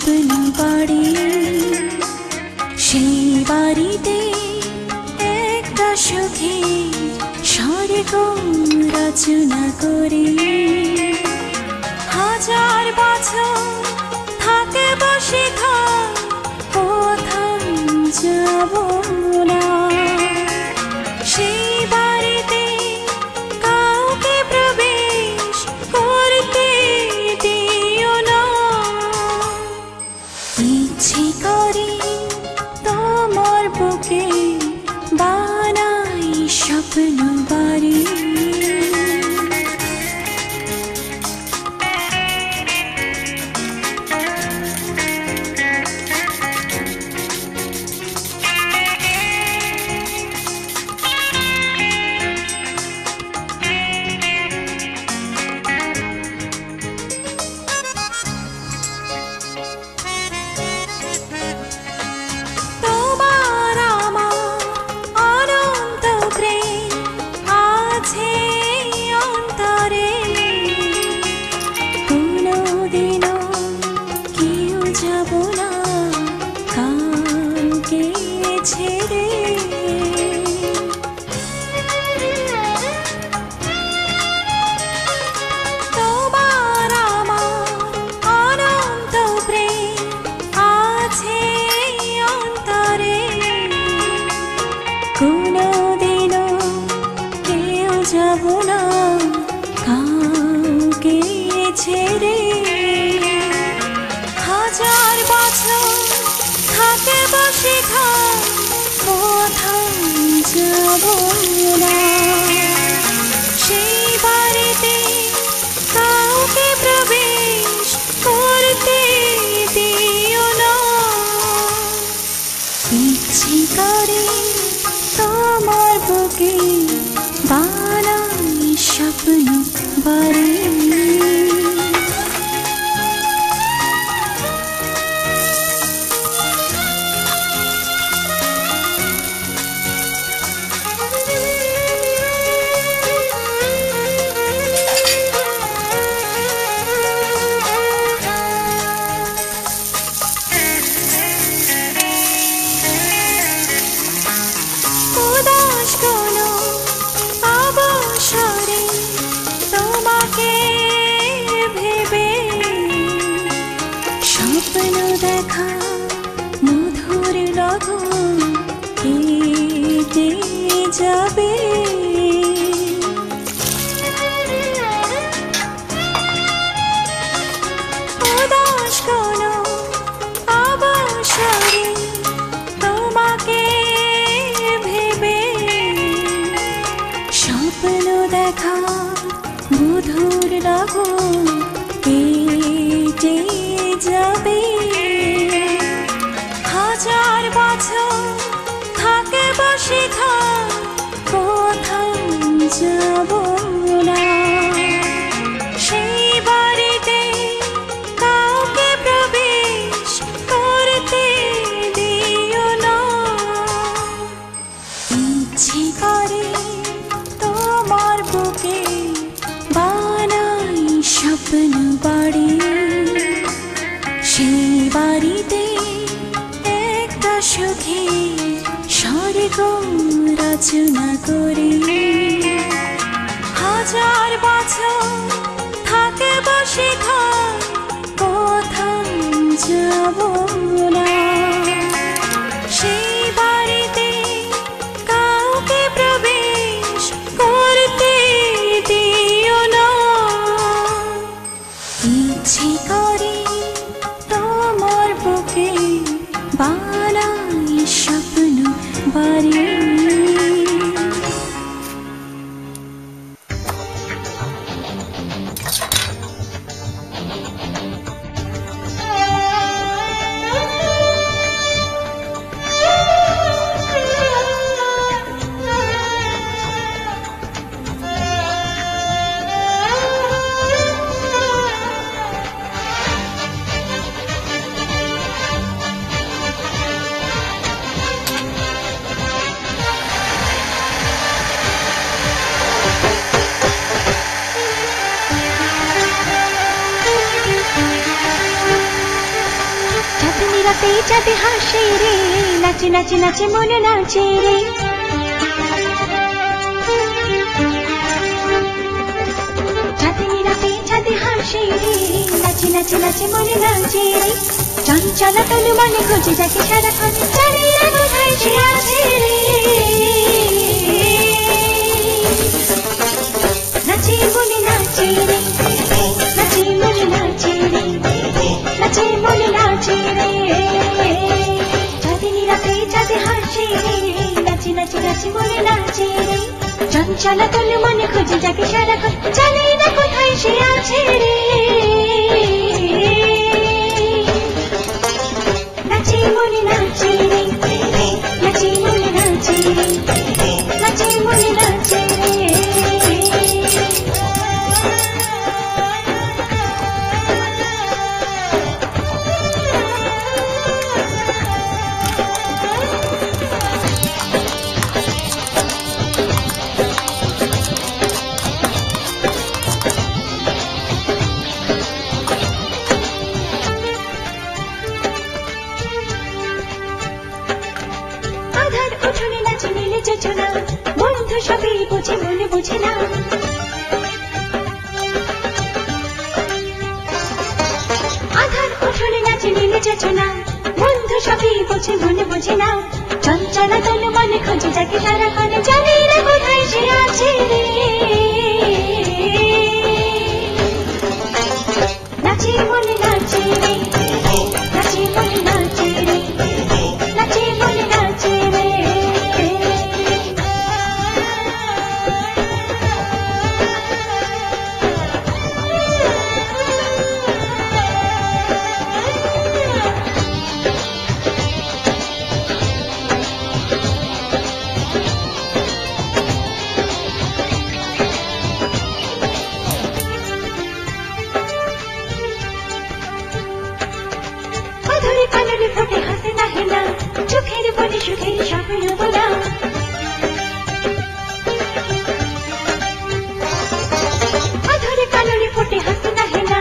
স্বপ্ন বাড়ি সেই বাড়িতে একটা সুখী স্বর্গ রচনা করি হাজার বছর থাকে বসে কোথাও যাব না সেই বাড়িতে কাউকে প্রবেশ করতে দিও না ইচ্ছে করি তোমার বুকে বানাই স্বপ্ন বাড়ি ছেড়ে হাজার বছর থাকে বসে কোথাও যাব না সেই বাড়িতে কাউকে প্রবেশ করতে দিও না ইচ্ছে করে তোমার বুকে বানাই স্বপ্ন বাড়ি স্বপ্ন দেখা মধুর লগন কেটে যাবে উদাস কোনো অবসরে তোমাকে ভেবে স্বপ্ন দেখা মধুর লগন কেটে যাবে হাজার বছর থাকে বসে কোথাও যাব না সেই বাড়িতে কাউকে প্রবেশ করতে দিও না ইচ্ছে করে তোমার বুকে বানাই স্বপ্ন বাড়ি সেই বাড়িতে একটা সুখী স্বর্গ রচনা করি হাজার বছর থাকে বসে কোথাও যাব না সেই বাড়িতে কাউকে প্রবেশ করতে দিও না ইচ্ছে করে তোমার বুকে বানাই স্বপ্ন বাড়ি। রাতে চাঁদে হাসে রে, নাচে নাচে নাচে মনে নাচে রে। চাঁদনি রাতে চাঁদে হাসে রে, নাচে নাচে নাচে মনে নাচে রে। চঞ্চলা তনু মনে খোঁজে যাকে সারাক্ষণ, জানি না কোথায় সে আছে রে। নাচে মনে নাচে রে, নাচে মনে নাচে রে, নাচে মনে নাচে রে। চাঁদনি রাতে চাঁদে হাসে রে, নাচে নাচে নাচে মনে নাচে রে। চঞ্চলা তনু মনে খোঁজে যাকে সারাক্ষণ, জানি না কোথায় সে আছে রে। নাচে মনে নাচে রে, নাচে মনে নাচে রে, নাচে মনে নাচে রে। আধার উঠোনে নাচে নীলে যোজনা, বন্ধু সবই বুঝে মনে বুঝে না। আধার উঠোনে নাচে নীলে যোজনা, বন্ধু সবই বুঝে মনে বুঝে না। চঞ্চলা তনু মনে খোঁজে যাকে সারাক্ষণ, জানি না কোথায় সে আছে রে। নাচে মনে নাচে রে, নাচে মনে নাচে রে, নাচে মনে নাচে রে। অধরে কাননে ফোটে হাসে না হেনা, চোখের বনে সুখের স্বপ্ন বোনা। অধরে কাননে ফোটে হাসে না হেনা,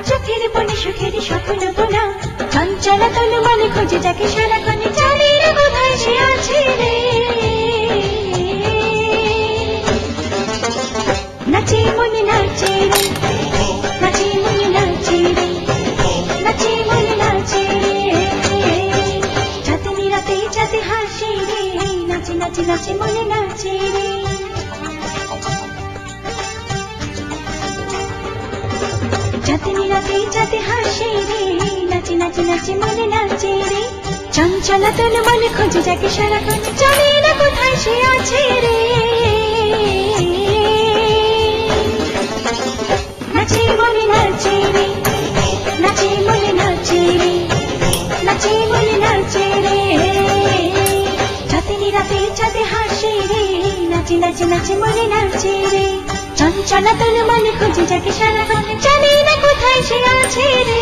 চোখের বনে সুখের স্বপ্ন বোনা। চঞ্চলা তনু মনে খোঁজে যাকে সারাক্ষণ, জানি না কোথায় সে আছে রে। নাচে মনে নাচে রে, নাচে মনে নাচে রে, নাচে মনে নাচে রে। চাঁদনি রাতে চাঁদে হাসে রে, নাচে নাচে নাচে মনে নাচে রে। চাঁদনি রাতে চাঁদে হাসে রে, নাচে নাচে নাচে মনে নাচে রে। চঞ্চলা তনু মনে খোঁজে যাকে সারাক্ষণ, জানি না কোথায় সে আছে রে। নাচে মনে নাচে রে, নাচে মনে নাচে রে, নাচে মনে নাচে রে। চাঁদনি রাতে চাঁদে হাসে রে, নাচে নাচে নাচে মনে নাচে রে। চঞ্চলা তনু মনে খোঁজে যাকে সারাক্ষণ, জানি না কোথায় সে আছে রে।